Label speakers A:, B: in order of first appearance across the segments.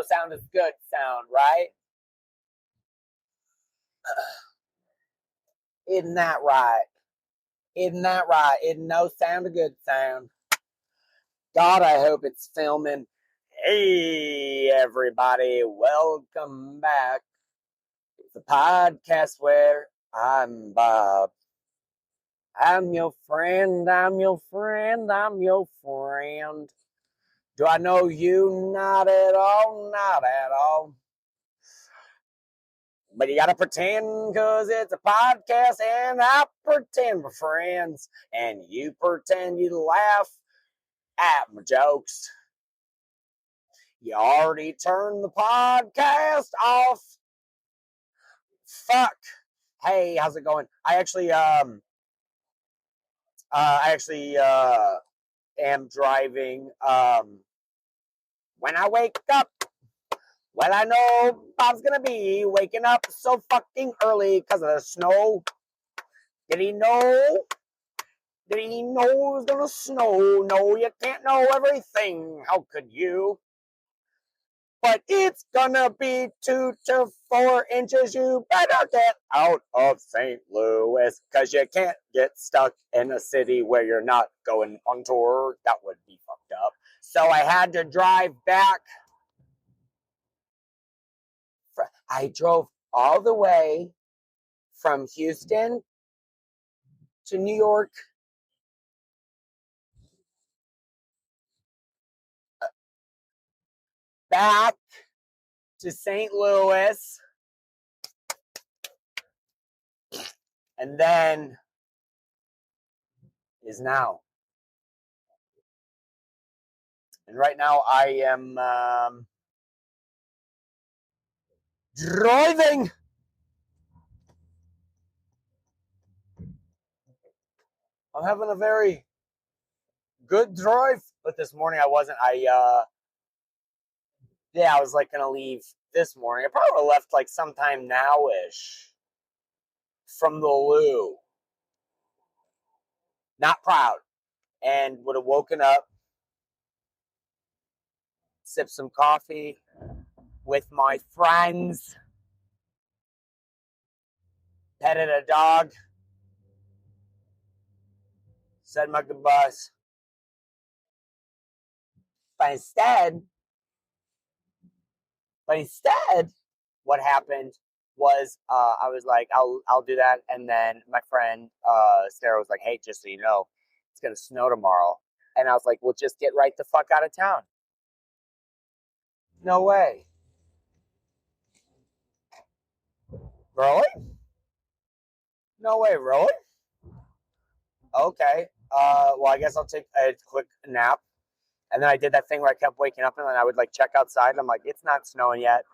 A: No sound is good sound, right? Isn't that right? Isn't that right? Isn't no sound a good sound? God, I hope it's filming. Hey, everybody, welcome back. It's a podcast where I'm Bob. I'm your friend, I'm your friend, I'm your friend. Do I know you? Not at all, not at all. But you gotta pretend because it's a podcast and I pretend we're friends and you pretend you laugh at my jokes. You already turned the podcast off. Fuck. Hey, how's it going? I actually am driving when I wake up. Well, I know Bob's gonna be waking up so fucking early because of the snow. Did he know? Did he know it was gonna snow? No, you can't know everything. How could you? But it's gonna be 2 to 4 inches. You better get out of St. Louis because you can't get stuck in a city where you're not going on tour. That would be fucked up. So I had to drive back. I drove all the way from Houston to New York, back to St. Louis, and then is now. And right now I am driving. I'm having a very good drive, but this morning I wasn't. I was like gonna leave this morning. I probably would have left like sometime now-ish from the loo. Not proud. And would have woken up, sipped some coffee with my friends, petted a dog, said my goodbyes. But instead, what happened was I was like, I'll do that, and then my friend Sarah was like, hey, just so you know, it's gonna snow tomorrow, and I was like, well, just get right the fuck out of town. No way. Really? No way, really? Okay. Well, I guess I'll take a quick nap. And then I did that thing where I kept waking up and then I would like check outside and I'm like, it's not snowing yet.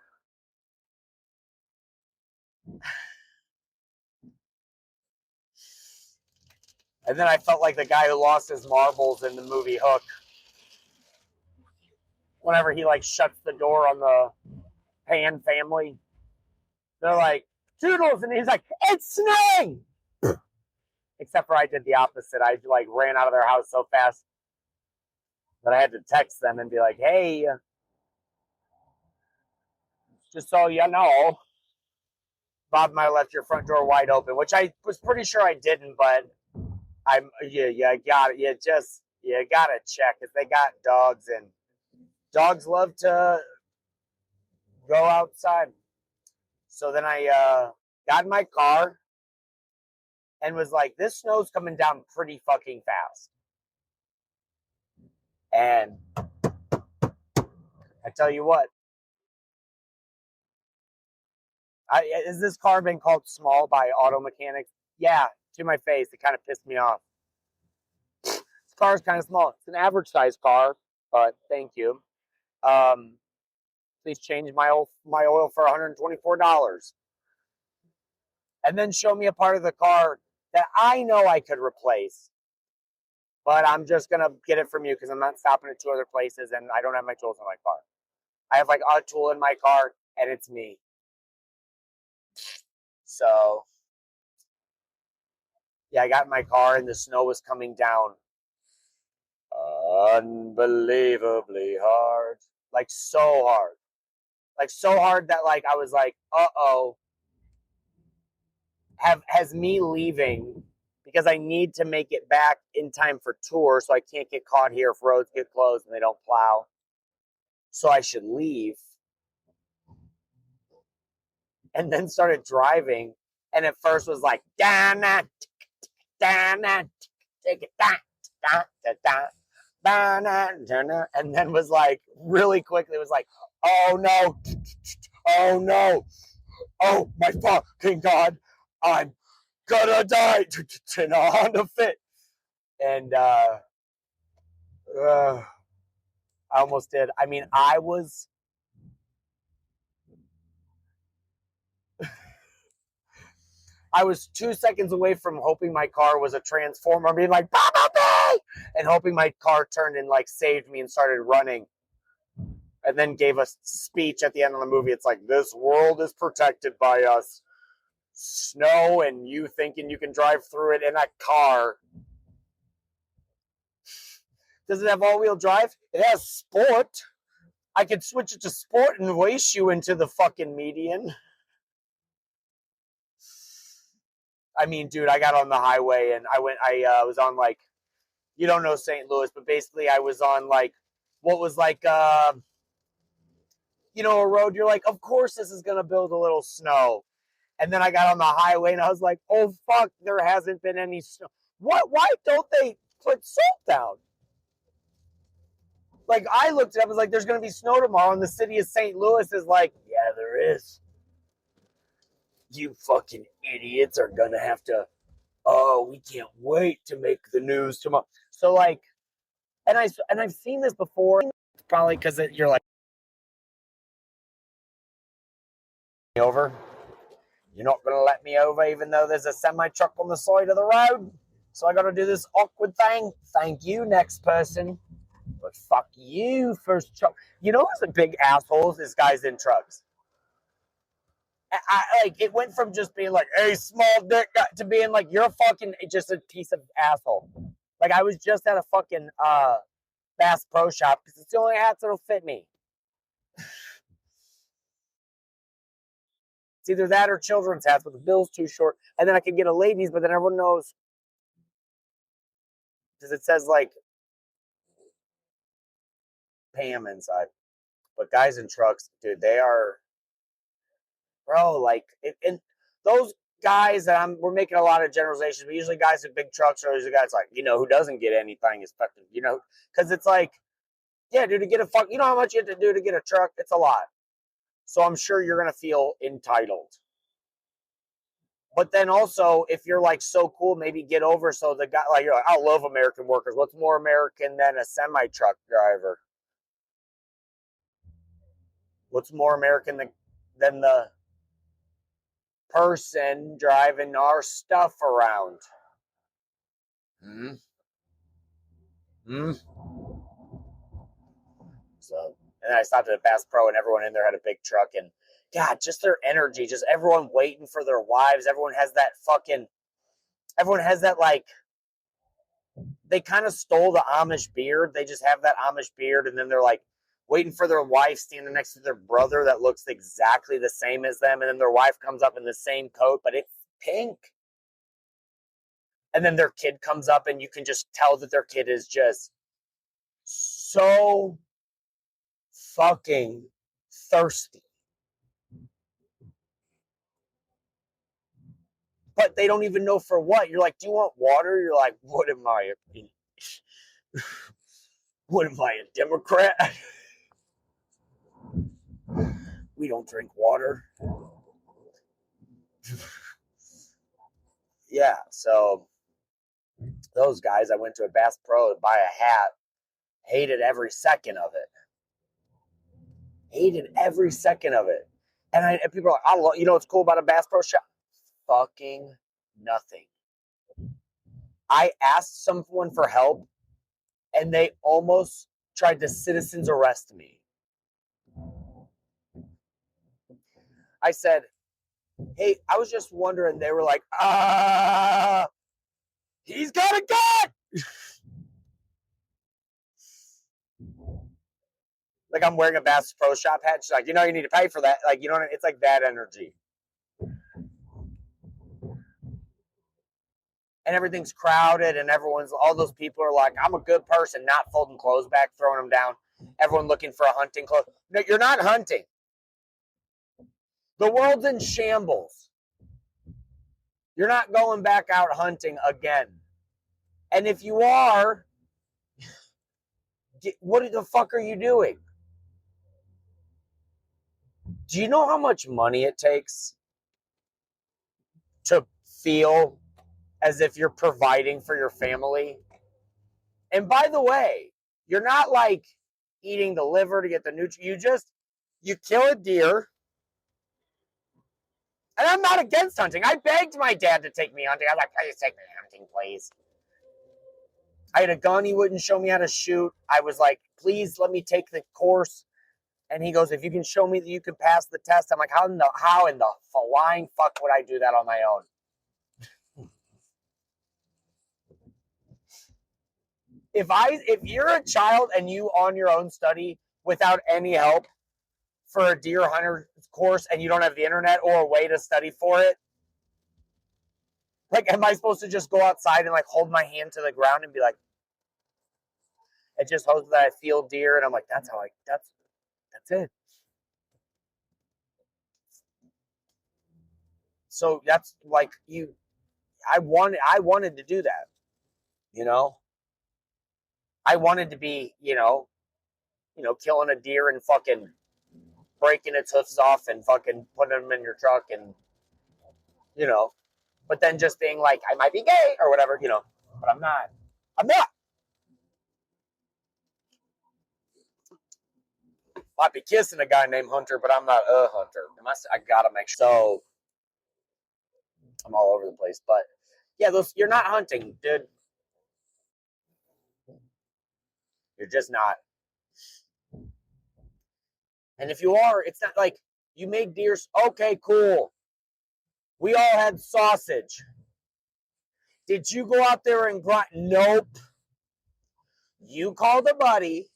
A: And then I felt like the guy who lost his marbles in the movie Hook. Whenever he like shuts the door on the Pan family, they're like, Toodles, and he's like, it's snowing! Except for I did the opposite. I like ran out of their house so fast that I had to text them and be like, hey, just so you know, Bob might have left your front door wide open, which I was pretty sure I didn't, but you got it. You gotta check because they got dogs and dogs love to go outside. So then I got in my car and was like, this snow's coming down pretty fucking fast. And I tell you what, is this car been called small by auto mechanics? Yeah, to my face. It kind of pissed me off. This car is kind of small. It's an average size car, but thank you. Please change my oil for $124. And then show me a part of the car that I know I could replace. But I'm just going to get it from you because I'm not stopping at 2 other places and I don't have my tools in my car. I have like a tool in my car and it's me. So, yeah, I got in my car and the snow was coming down unbelievably hard. Like so hard. Like so hard that like I was like, uh-oh. Has me leaving because I need to make it back in time for tour, so I can't get caught here if roads get closed and they don't plow. So I should leave. And then started driving, and at first was like, da-na, da-na, take it, da-na, and then was like, really quickly was like, oh no, oh no, oh my fucking God, I'm gonna die in a Honda Fit. And I almost did. I mean, I was I was 2 seconds away from hoping my car was a transformer, being like, Bumblebee! And hoping my car turned and like saved me and started running. And then gave a speech at the end of the movie. It's like, this world is protected by us. Snow and you thinking you can drive through it in a car. Does it have all-wheel drive? It has sport. I could switch it to sport and race you into the fucking median. I mean, dude, I got on the highway and I was on like, you don't know St. Louis, but basically I was on like, what was like, you know, a road. You're like, of course this is going to build a little snow. And then I got on the highway and I was like, oh, fuck, there hasn't been any snow. What? Why don't they put salt down? Like, I looked it up, I was like, there's going to be snow tomorrow. And the city of St. Louis is like, yeah, there is. You fucking idiots are going to have to, oh, we can't wait to make the news tomorrow. So, like, and I've seen this before, probably because you're like, over. You're not going to let me over even though there's a semi-truck on the side of the road. So I got to do this awkward thing. Thank you, next person. But fuck you, first truck. You know who's a big assholes is guys in trucks. Like, it went from just being like, hey, small dick, to being like, you're fucking just a piece of asshole. Like, I was just at a fucking Bass Pro Shop because it's the only hats that'll fit me. It's either that or children's hats, but the bill's too short. And then I can get a ladies, but then everyone knows because it says like Pam inside. But guys in trucks, dude, they are, bro. Like, and those guys that we're making a lot of generalizations, but usually guys in big trucks are usually guys like, you know, who doesn't get anything effective, you know, because it's like, yeah, dude, to get a you know how much you have to do to get a truck? It's a lot. So I'm sure you're gonna feel entitled. But then also, if you're like so cool, maybe get over. So the guy, like, you're like, I love American workers. What's more American than a semi truck driver? What's more American than the person driving our stuff around? Hmm. Hmm. So, and then I stopped at a Bass Pro, and everyone in there had a big truck, and God, just their energy, just everyone waiting for their wives. Everyone has that like, they kind of stole the Amish beard. They just have that Amish beard, and then they're like waiting for their wife standing next to their brother that looks exactly the same as them, and then their wife comes up in the same coat, but it's pink. And then their kid comes up, and you can just tell that their kid is just so fucking thirsty. But they don't even know for what. You're like, do you want water? You're like, what am I? What am I, a Democrat? We don't drink water. Yeah, so those guys, I went to a Bass Pro to buy a hat. Hated every second of it. Hated every second of it. And people are like, you know what's cool about a Bass Pro shop? Fucking nothing. I asked someone for help, and they almost tried to citizens arrest me. I said, hey, I was just wondering. They were like, he's got a gun. Like I'm wearing a Bass Pro Shop hat. She's like, you know, you need to pay for that. Like, you know, it's like that energy. And everything's crowded and all those people are like, I'm a good person, not folding clothes back, throwing them down. Everyone looking for a hunting clothes. No, you're not hunting. The world's in shambles. You're not going back out hunting again. And if you are, what the fuck are you doing? Do you know how much money it takes to feel as if you're providing for your family? And by the way, you're not like eating the liver to get the nutrients. You kill a deer. And I'm not against hunting. I begged my dad to take me hunting. I was like, please take me hunting, please. I had a gun. He wouldn't show me how to shoot. I was like, please let me take the course. And he goes, if you can show me that you can pass the test. I'm like, how in the flying fuck would I do that on my own? If you're a child and you on your own study without any help for a deer hunter course and you don't have the internet or a way to study for it, like, am I supposed to just go outside and like hold my hand to the ground and be like, it just hopes that I feel deer, and I'm like, that's it. So that's like I wanted to do that, you know. I wanted to be, killing a deer and fucking breaking its hoofs off and fucking putting them in your truck and, but then just being like, I might be gay or whatever, but I'm not. Might be kissing a guy named Hunter, but I'm not a hunter. I gotta make sure. So I'm all over the place, but yeah, you're not hunting, dude. You're just not. And if you are, it's not like you made deer. Okay, cool. We all had sausage. Did you go out there and grind? Nope. You called a buddy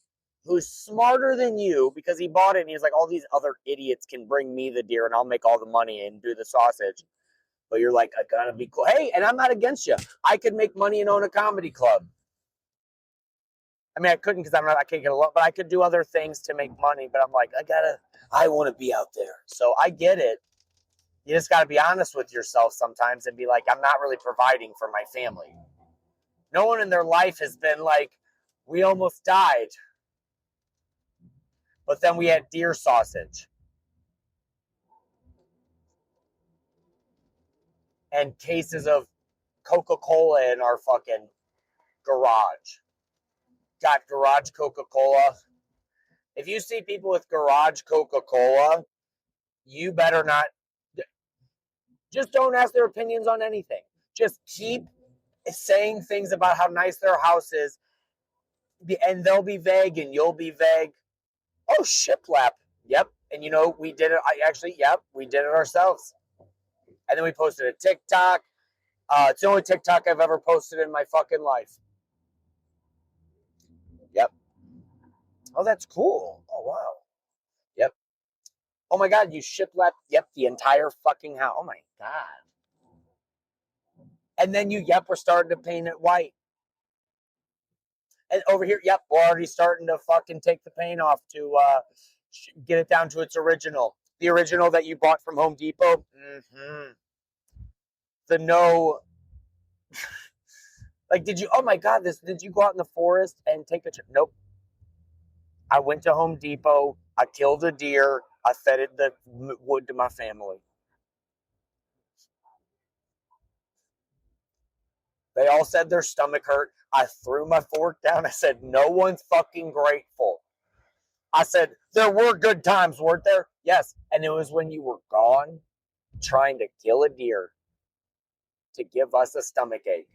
A: who's smarter than you because he bought it and he's like, all these other idiots can bring me the deer and I'll make all the money and do the sausage. But you're like, I gotta be cool. Hey, and I'm not against you. I could make money and own a comedy club. I mean, I couldn't because I can't get a lot, but I could do other things to make money. But I'm like, I want to be out there. So I get it. You just got to be honest with yourself sometimes and be like, I'm not really providing for my family. No one in their life has been like, we almost died, but then we had deer sausage and cases of Coca-Cola in our fucking garage. Got garage Coca-Cola. If you see people with garage Coca-Cola, you better not. Just don't ask their opinions on anything. Just keep saying things about how nice their house is, and they'll be vague and you'll be vague. Oh, shiplap. Yep. And we did it. We did it ourselves. And then we posted a TikTok. It's the only TikTok I've ever posted in my fucking life. Yep. Oh, that's cool. Oh, wow. Yep. Oh my God, you shiplap. Yep, the entire fucking house. Oh my God. And then we're starting to paint it white. And over here, yep, we're already starting to fucking take the paint off to get it down to its original. The original that you bought from Home Depot. Mm-hmm. Like, oh my God, did you go out in the forest and take a trip? Nope. I went to Home Depot. I killed a deer. I fed it the wood to my family. They all said their stomach hurt. I threw my fork down. I said, no one's fucking grateful. I said, there were good times, weren't there? Yes. And it was when you were gone trying to kill a deer to give us a stomach ache.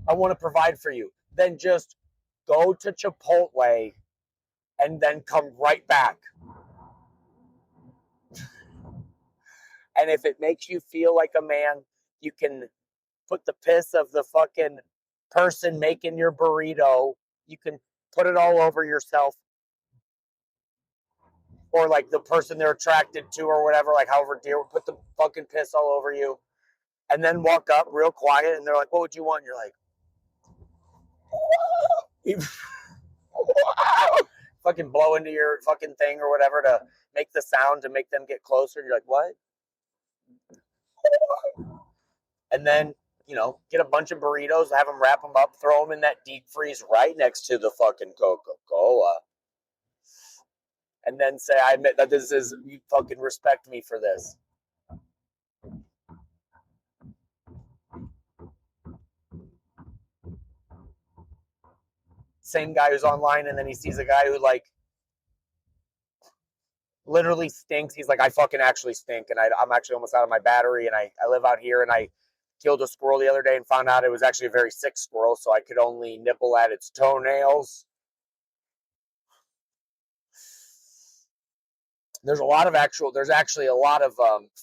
A: I want to provide for you. Then just go to Chipotle and then come right back. And if it makes you feel like a man, you can put the piss of the fucking person making your burrito, you can put it all over yourself. Or like the person they're attracted to or whatever, like however dear, put the fucking piss all over you. And then walk up real quiet and they're like, what would you want? And you're like, fucking blow into your fucking thing or whatever to make the sound to make them get closer. And you're like, what? And then, you know, get a bunch of burritos, have them wrap them up, throw them in that deep freeze right next to the fucking Coca-Cola. And then say, I admit that this is, you fucking respect me for this. Same guy who's online, and then he sees a guy who, like, literally stinks. He's like, I fucking actually stink, and I'm actually almost out of my battery, and I live out here, and I killed a squirrel the other day and found out it was actually a very sick squirrel, so I could only nibble at its toenails. There's actually a lot of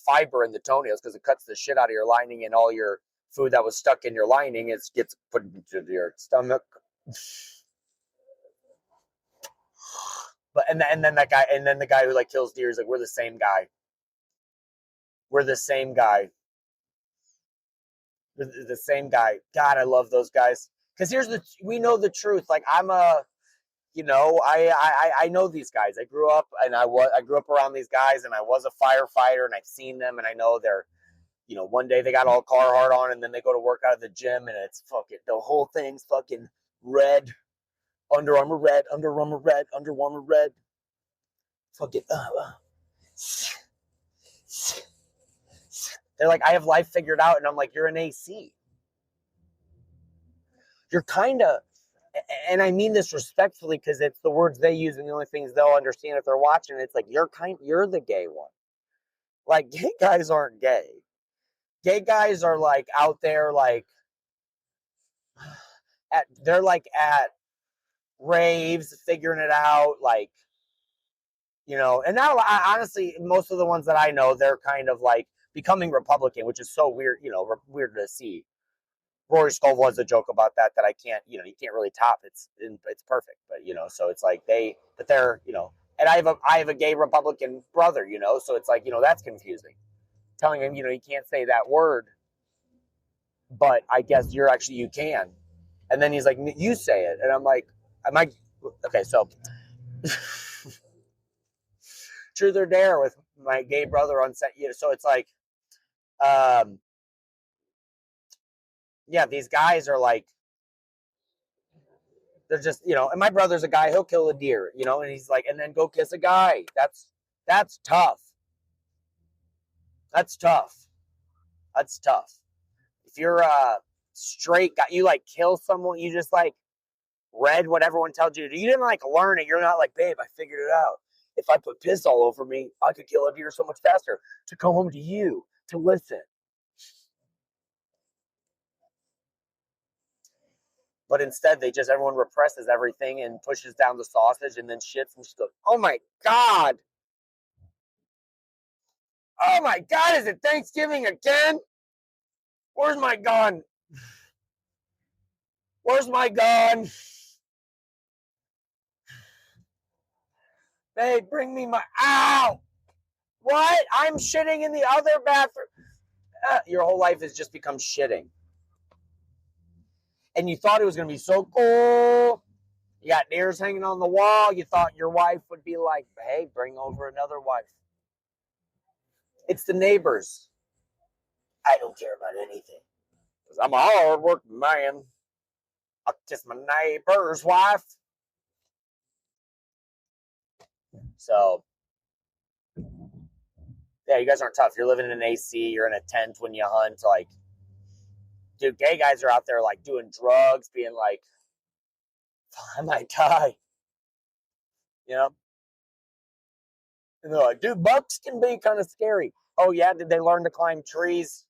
A: fiber in the toenails because it cuts the shit out of your lining, and all your food that was stuck in your lining gets put into your stomach. But and then the guy who like kills deer is like, we're the same guy. We're the same guy. We're the same guy. God, I love those guys. Because we know the truth. Like I know these guys. I grew up around these guys, and I was a firefighter, and I've seen them, and I know they're, you know, one day they got all Carhartt on, and then they go to work out of the gym, and it's fucking, the whole thing's fucking red. Under Armour red, Under Armour red, Under Armour red. Fucking. They're like, I have life figured out, and I'm like, you're an AC. You're kind of, and I mean this respectfully because it's the words they use and the only things they'll understand if they're watching. It's like, you're the gay one. Like, gay guys aren't gay. Gay guys are like out there, like they're like at raves, figuring it out, like, you know. And now, honestly, most of the ones that I know, they're kind of like becoming Republican, which is so weird, you know, weird to see. Rory Scovel has a joke about that I can't, you know, you can't really top. It's perfect, but you know, so it's like they're, you know, and I have a gay Republican brother, you know, so it's like, you know, that's confusing. Telling him, you know, you can't say that word, but I guess you can. And then he's like, you say it, and I'm like, okay, so truth or dare with my gay brother on set, you know, so it's like, yeah, these guys are like, they're just, you know, and my brother's a guy, he'll kill a deer, you know, and he's like, and then go kiss a guy. That's tough. That's tough. That's tough. If you're a straight guy, you like kill someone, you just like read what everyone tells you to do. You didn't like learn it. You're not like, babe, I figured it out. If I put piss all over me, I could kill a deer so much faster. To come home to you, to listen. But instead, everyone represses everything and pushes down the sausage and then shits and just goes, oh my God. Oh my God, is it Thanksgiving again? Where's my gun? Where's my gun? Babe, bring me my, ow! What? I'm shitting in the other bathroom. Your whole life has just become shitting. And you thought it was going to be so cool. You got deers hanging on the wall. You thought your wife would be like, hey, bring over another wife. It's the neighbors. I don't care about anything. Because I'm a hard-working man. I'll kiss my neighbor's wife. So, yeah, you guys aren't tough. You're living in an AC. You're in a tent when you hunt. Like, dude, gay guys are out there, like, doing drugs, being like, I might die. You know? And they're like, dude, bucks can be kind of scary. Oh, yeah? Did they learn to climb trees?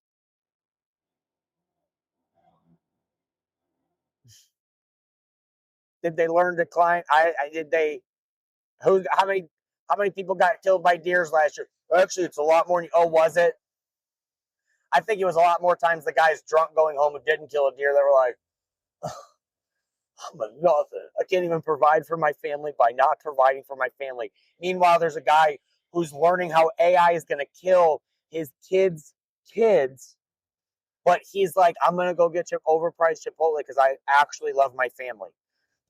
A: Did they learn to climb? How many people got killed by deers last year? Actually, it's a lot more. Oh, was it? I think it was a lot more times the guys drunk going home who didn't kill a deer. They were like, I'm a nothing. I can't even provide for my family by not providing for my family. Meanwhile, there's a guy who's learning how AI is going to kill his kids, but he's like, I'm going to go get overpriced Chipotle because I actually love my family.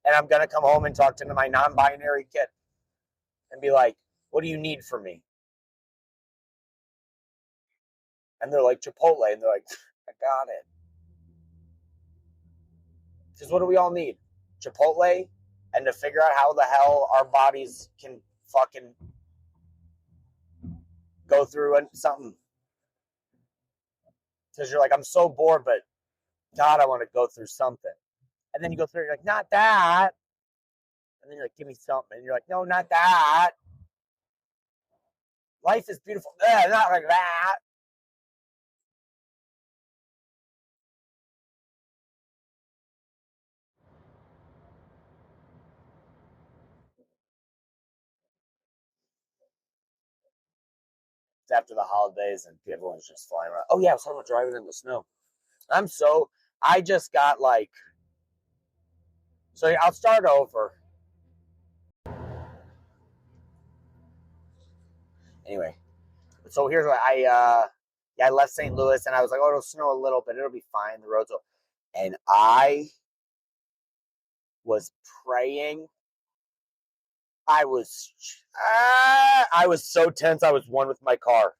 A: And I'm going to come home and talk to my non-binary kid and be like, what do you need from me? And they're like, Chipotle. And they're like, I got it. Because what do we all need? Chipotle, and to figure out how the hell our bodies can fucking go through something. Because you're like, I'm so bored, but God, I want to go through something. And then you go through, you're like, not that. And then you're like, give me something. And you're like, no, not that. Life is beautiful. Not like that. It's after the holidays and everyone's just flying around. Oh, yeah, I was talking about driving in the snow. I just got like, so I'll start over. Anyway, so here's what I left St. Louis and I was like, oh, it'll snow a little bit. It'll be fine. The roads will. And I was praying. I was so tense. I was one with my car.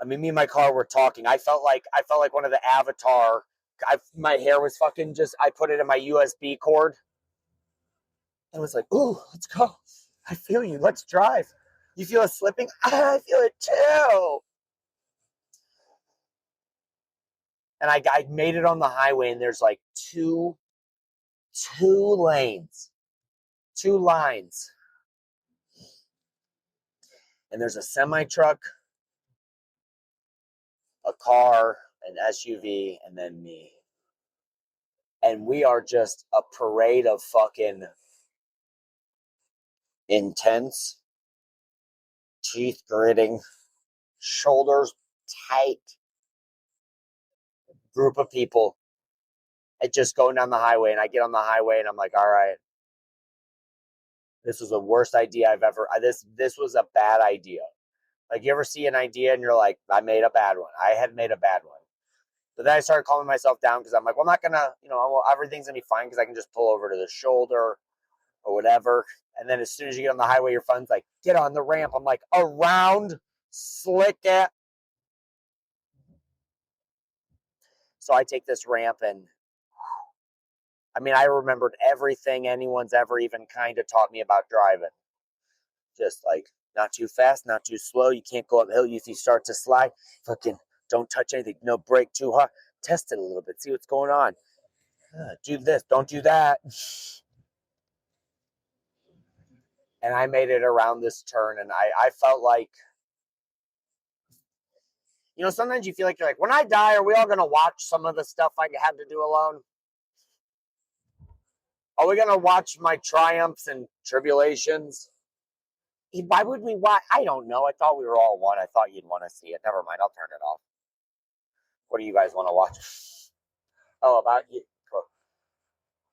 A: I mean, me and my car were talking. I felt like one of the Avatar. My hair was fucking just. I put it in my USB cord. And was like, ooh, let's go. I feel you. Let's drive. You feel it slipping? I feel it too. And I made it on the highway, and there's like two lanes, two lines. And there's a semi-truck, a car, an SUV, and then me. And we are just a parade of fucking intense, teeth gritting, shoulders tight group of people. And just going down the highway, and I get on the highway, and I'm like, all right, this was the worst idea I've ever. This was a bad idea. Like, you ever see an idea and you're like, I made a bad one. I had made a bad one. But then I started calming myself down because I'm like, well, I'm not gonna, everything's gonna be fine because I can just pull over to the shoulder or whatever. And then as soon as you get on the highway, your phone's like, get on the ramp. I'm like, around, slick it. So I take this ramp, and I mean, I remembered everything anyone's ever even kind of taught me about driving. Just like, not too fast, not too slow. You can't go uphill. If you start to slide, fucking don't touch anything. No, brake too hard. Test it a little bit. See what's going on. Do this. Don't do that. And I made it around this turn, and I felt like, sometimes you feel like you're like, when I die, are we all going to watch some of the stuff I had to do alone? Are we going to watch my triumphs and tribulations? Why would we watch? I don't know. I thought we were all one. I thought you'd want to see it. Never mind. I'll turn it off. What do you guys want to watch? Oh, about you.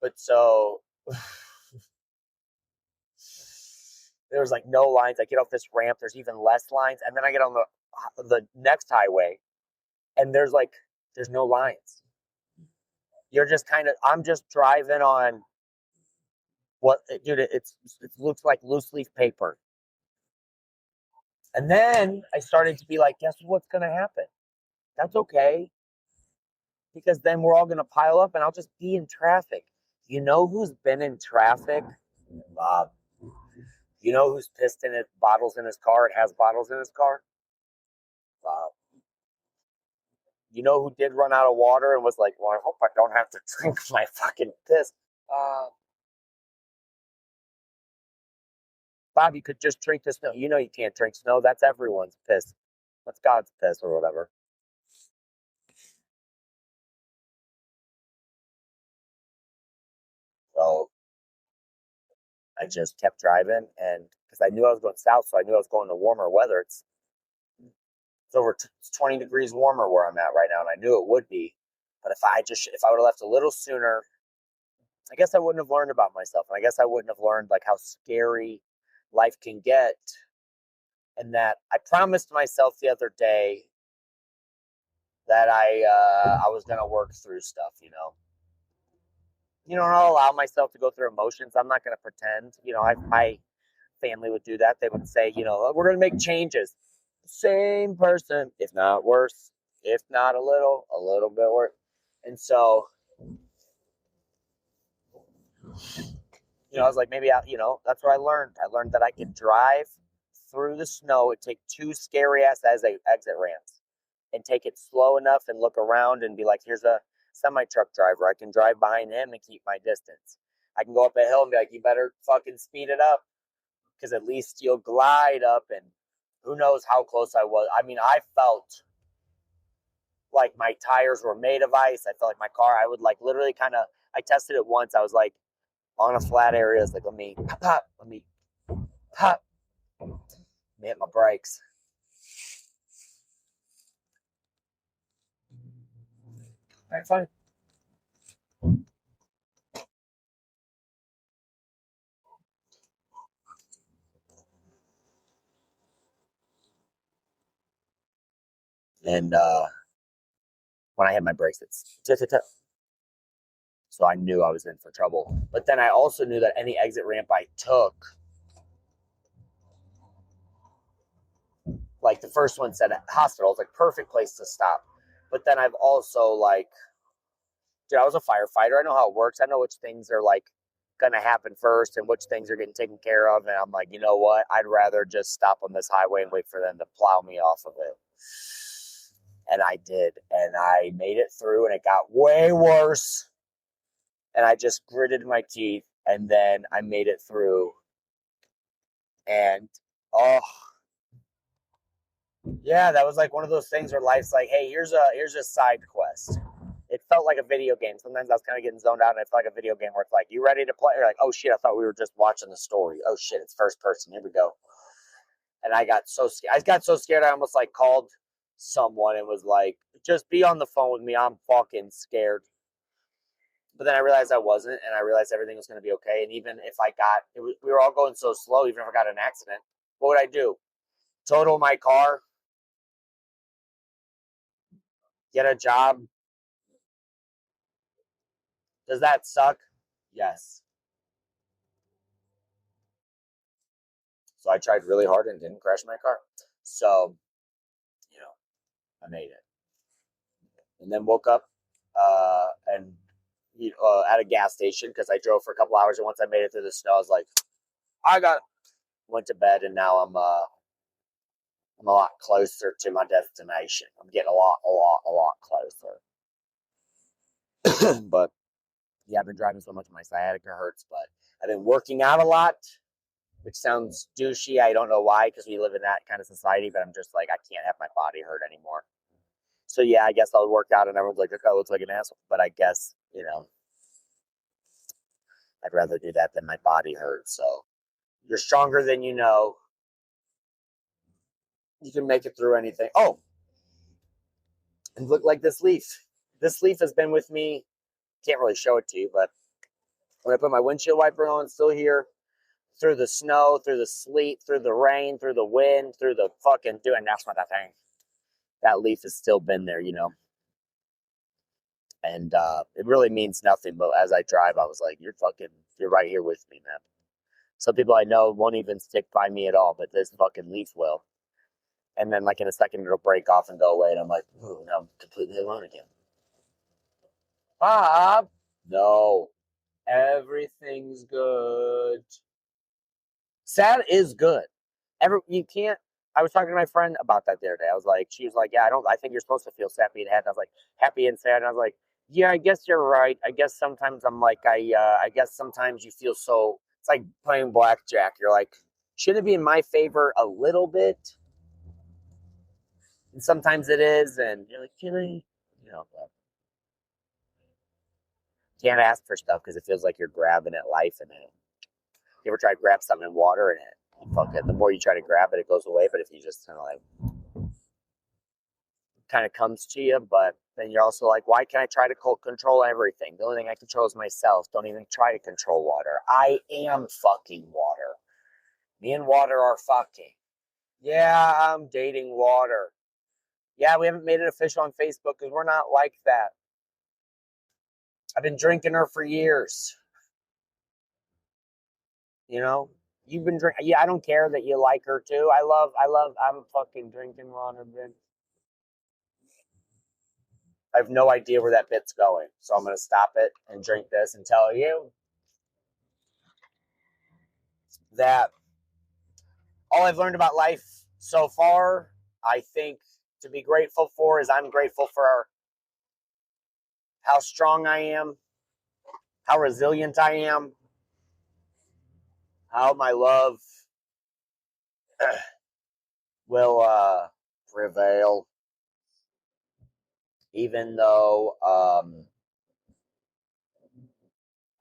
A: But so there's like no lines. I get off this ramp. There's even less lines. And then I get on the next highway, and there's no lines. You're just I'm just driving on dude, it looks like loose leaf paper. And then I started to be like, guess what's going to happen? That's okay. Because then we're all going to pile up and I'll just be in traffic. You know who's been in traffic? Bob. You know who's pissed in bottles in his car and has bottles in his car? Bob. You know who did run out of water and was like, well, I hope I don't have to drink my fucking piss. Bob, you could just drink the snow. You know you can't drink snow. That's everyone's piss. That's God's piss or whatever. So I just kept driving, and because I knew I was going south, so I knew I was going to warmer weather. It's over 20 degrees warmer where I'm at right now, and I knew it would be. But if I would have left a little sooner, I guess I wouldn't have learned about myself. And I guess I wouldn't have learned like how scary life can get. And that I promised myself the other day that I was gonna work through stuff, I'll allow myself to go through emotions. I'm not gonna pretend. My family would do that. They would say, we're gonna make changes. Same person, if not worse, if not a little bit worse. And so, I was like, maybe that's what I learned. I learned that I could drive through the snow and take two scary ass exit ramps and take it slow enough and look around and be like, here's a semi truck driver. I can drive behind him and keep my distance. I can go up a hill and be like, you better fucking speed it up because at least you'll glide up, and who knows how close I was. I mean, I felt like my tires were made of ice. I felt like my car, I would like literally I tested it once. I was like on a flat area. It's like, let me pop, let me hit my brakes. All right, fine. And when I hit my brakes, it's so I knew I was in for trouble. But then I also knew that any exit ramp I took, like the first one said hospital, it's like perfect place to stop. But then I've also like, dude, I was a firefighter. I know how it works. I know which things are like gonna happen first and which things are getting taken care of. And I'm like, you know what? I'd rather just stop on this highway and wait for them to plow me off of it. And I did. And I made it through, and it got way worse. And I just gritted my teeth, and then I made it through. And oh yeah, that was like one of those things where life's like, hey, here's a side quest. It felt like a video game. Sometimes I was kind of getting zoned out, and it felt like a video game where it's like, you ready to play? You're like, oh shit, I thought we were just watching the story. Oh shit, it's first person. Here we go. And I got so scared. I almost like called someone and was like, just be on the phone with me. I'm fucking scared. But then I realized I wasn't, and I realized everything was going to be okay. And even if we were all going so slow, even if I got in an accident, what would I do? Total my car? Get a job? Does that suck? Yes. So I tried really hard and didn't crash my car. So, I made it. And then woke up and at a gas station because I drove for a couple hours. And once I made it through the snow, I was like, went to bed, and now I'm a lot closer to my destination. I'm getting a lot closer. But yeah, I've been driving so much my sciatica hurts, but I've been working out a lot, which sounds douchey. I don't know why, because we live in that kind of society, but I'm just like, I can't have my body hurt anymore. So yeah, I guess I'll work out, and everyone's like, "Okay, I look like an asshole." But I guess, I'd rather do that than my body hurt. So you're stronger than you know. You can make it through anything. Oh, and look like this leaf. This leaf has been with me. Can't really show it to you, but when I put my windshield wiper on, it's still here. Through the snow, through the sleet, through the rain, through the wind, through the fucking doing that's what that thing. That leaf has still been there, And it really means nothing, but as I drive, I was like, you're right here with me, man. Some people I know won't even stick by me at all, but this fucking leaf will. And then like in a second, it'll break off and go away, and I'm like, ooh, now I'm completely alone again. Bob? No. Everything's good. Sad is good. You can't. I was talking to my friend about that the other day. She was like, yeah, I think you're supposed to feel happy and sad. And I was like, happy and sad. And I was like, yeah, I guess you're right. I guess sometimes I'm like, I guess sometimes you feel so, it's like playing blackjack. You're like, should it be in my favor a little bit? And sometimes it is. And you're like, can I, can't ask for stuff because it feels like you're grabbing at life in it. You ever try to grab something in water and the more you try to grab it, it goes away. But if you just kind of comes to you, but then you're also like, why can't I try to control everything? The only thing I control is myself. Don't even try to control water. I am fucking water. Me and water are fucking. Yeah, I'm dating water. Yeah, we haven't made it official on Facebook because we're not like that. I've been drinking her for years. You know? You've been drinking. Yeah, I don't care that you like her too. I'm fucking drinking water, bitch. I have no idea where that bit's going. So I'm going to stop it and drink this and tell you that all I've learned about life so far, I think to be grateful for is I'm grateful for how strong I am, how resilient I am, how my love will prevail, even though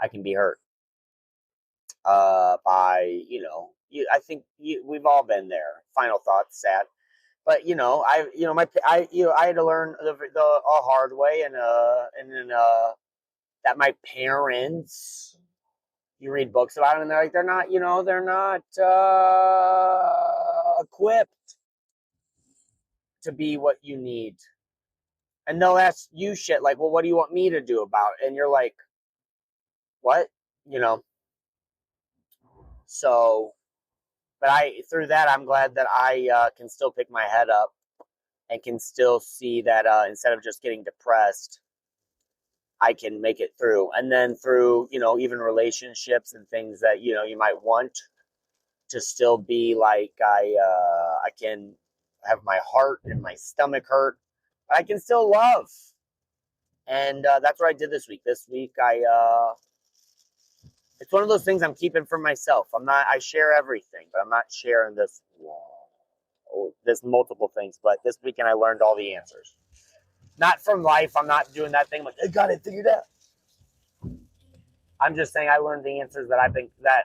A: I can be hurt by, I think we've all been there. Final thoughts, sad. But I had to learn the a hard way, and then that my parents. You read books about them, and they're not equipped to be what you need, and they'll ask you shit like, "Well, what do you want me to do about it?" And you're like, "What?" You know. So, but through that, I'm glad that I can still pick my head up and can still see that instead of just getting depressed, I can make it through. And then through, even relationships and things that, you might want to still be like, I can have my heart and my stomach hurt, but I can still love. And that's what I did this week. This week, it's one of those things I'm keeping for myself. I share everything, but I'm not sharing this multiple things. But this weekend, I learned all the answers. Not from life. I'm not doing that thing like, I got it figured out. I'm just saying I learned the answers that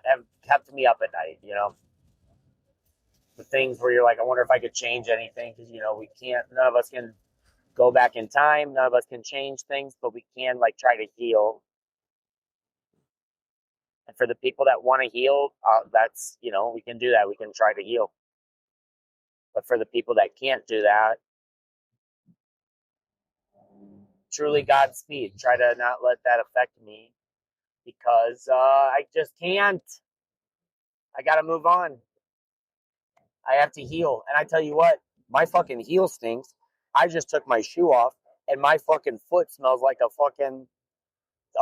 A: have kept me up at night, The things where you're like, I wonder if I could change anything, because, we can't, none of us can go back in time, none of us can change things, but we can, try to heal. And for the people that want to heal, that's, we can do that. We can try to heal. But for the people that can't do that, truly Godspeed. Try to not let that affect me, because I just can't. I got to move on. I have to heal. And I tell you what, my fucking heel stinks. I just took my shoe off, and my fucking foot smells like a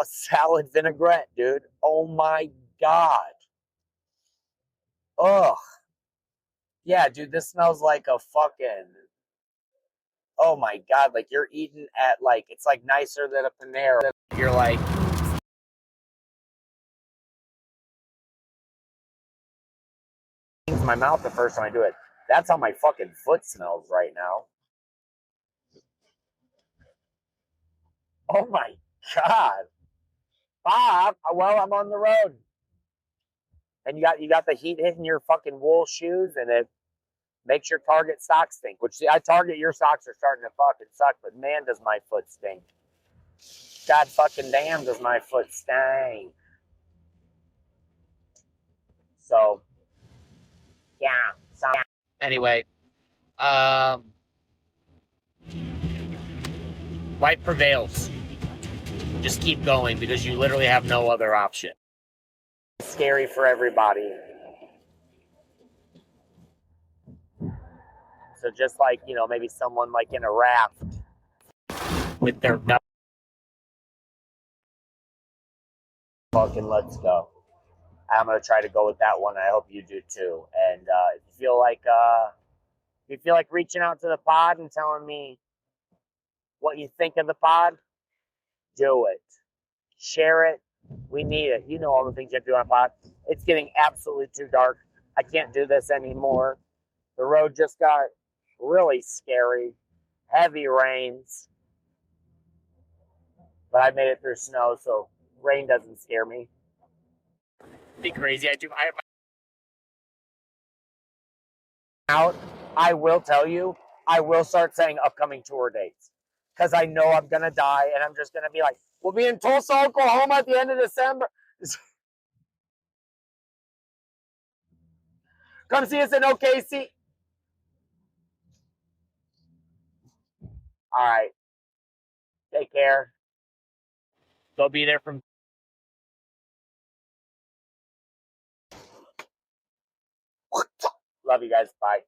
A: salad vinaigrette, dude. Oh my God. Ugh. Yeah, dude, this smells like a fucking, oh my God, like you're eating at it's like nicer than a Panera. You're like, my mouth the first time I do it. That's how my fucking foot smells right now. Oh my God. Bob, well, I'm on the road. And you got the heat hitting your fucking wool shoes, and it makes your Target socks stink. Which, see, I Target, your socks are starting to fucking suck, but man, does my foot stink. God fucking damn, does my foot stink. So, yeah. So, anyway, white prevails. Just keep going, because you literally have no other option. It's scary for everybody. So just like, maybe someone like in a raft with their fucking let's go. I'm gonna try to go with that one. I hope you do too. And if you feel like reaching out to the pod and telling me what you think of the pod, do it. Share it. We need it. You know all the things you have to do on a pod. It's getting absolutely too dark. I can't do this anymore. The road just got really scary. Heavy rains. But I made it through snow, so rain doesn't scare me. Be crazy. I have out. I will tell you, I will start saying upcoming tour dates. because I know I'm going to die, and I'm just going to be like, we'll be in Tulsa, Oklahoma at the end of December. Come see us in OKC. All right. Take care. They'll be there from. Love you guys. Bye.